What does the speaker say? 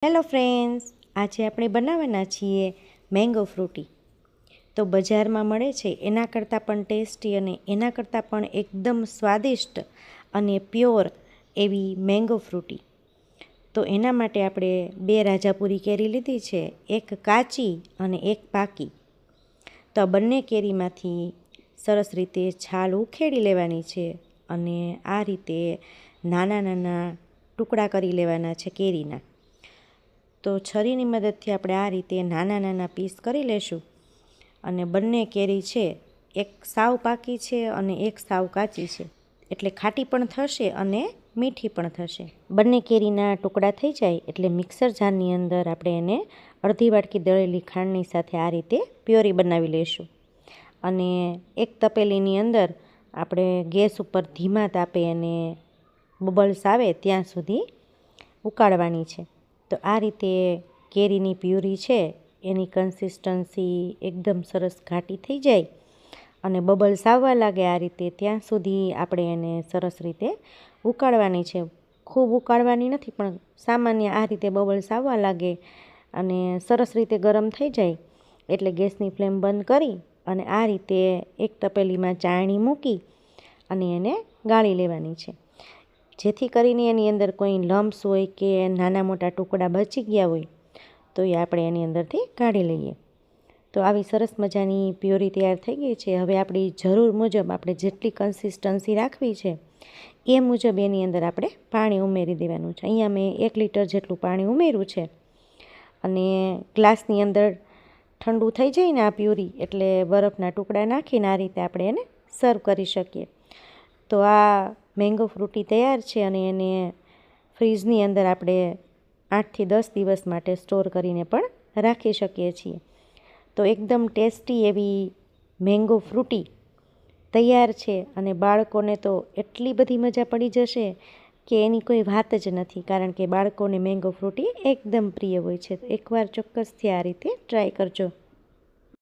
Hello friends, આજે આપણે બનાવવાના છીએ મેંગો ફ્રૂટી. તો બજારમાં મળે છે એના કરતાં પણ ટેસ્ટી અને એના કરતાં પણ એકદમ સ્વાદિષ્ટ અને પ્યોર એવી મેંગો ફ્રૂટી. તો એના માટે આપણે 2 રાજાપુરી કેરી લીધી છે, એક કાચી અને એક પાકી. તો આ બંને કેરીમાંથી સરસ રીતે છાલ ઉખેડી લેવાની છે અને આ રીતે નાના નાના ટુકડા કરી લેવાના છે કેરીના. તો છરીની મદદથી આપણે આ રીતે નાના નાના પીસ કરી લેશું. અને બંને કેરી છે, એક સાવ પાકી છે અને એક સાવ કાચી છે, એટલે ખાટી પણ થશે અને મીઠી પણ થશે. બંને કેરીના ટુકડા થઈ જાય એટલે મિક્સર જારની અંદર આપણે એને અડધી વાટકી દળેલી ખાંડની સાથે આ રીતે પ્યોરી બનાવી લઈશું. અને એક તપેલીની અંદર આપણે ગેસ ઉપર ધીમા તાપે અને બબલ્સ આવે ત્યાં સુધી ઉકાળવાની છે. તો આ રીતે કેરીની પ્યુરી છે એની કન્સિસ્ટન્સી એકદમ સરસ ઘાટી થઈ જાય અને બબલ્સ આવવા લાગે આ રીતે, ત્યાં સુધી આપણે એને સરસ રીતે ઉકાળવાની છે. ખૂબ ઉકાળવાની નથી, પણ સામાન્ય આ રીતે બબલ્સ આવવા લાગે અને સરસ રીતે ગરમ થઈ જાય એટલે ગેસની ફ્લેમ બંધ કરી અને આ રીતે એક તપેલીમાં ચાળણી મૂકી અને એને ગાળી લેવાની છે, જેથી કરીને એની અંદર કોઈ લમ્પ્સ હોય કે નાના મોટા ટુકડા બચી ગયા હોય તો એ આપણે એની અંદરથી કાઢી લઈએ. તો આવી સરસ મજાની પ્યોરી તૈયાર થઈ ગઈ છે. હવે આપણી જરૂર મુજબ આપણે જેટલી કન્સિસ્ટન્સી રાખવી છે એ મુજબ એની અંદર આપણે પાણી ઉમેરી દેવાનું છે. અહીંયા મેં 1 લીટર જેટલું પાણી ઉમેર્યું છે અને ગ્લાસની અંદર ઠંડુ થઈ જાય ને આ પ્યુરી એટલે બરફના ટુકડા નાખીને આ રીતે આપણે એને સર્વ કરી શકીએ. તો આ મેંગો ફ્રૂટી તૈયાર છે અને એને ફ્રીજની અંદર આપણે 8થી 10 દિવસ માટે સ્ટોર કરીને પણ રાખી શકીએ છીએ. તો એકદમ ટેસ્ટી એવી મેંગો ફ્રૂટી તૈયાર છે અને બાળકોને તો એટલી બધી મજા પડી જશે કે એની કોઈ વાત જ નથી, કારણ કે બાળકોને મેંગો ફ્રૂટી એકદમ પ્રિય હોય છે. તો એકવાર ચોક્કસથી આ રીતે ટ્રાય કરજો.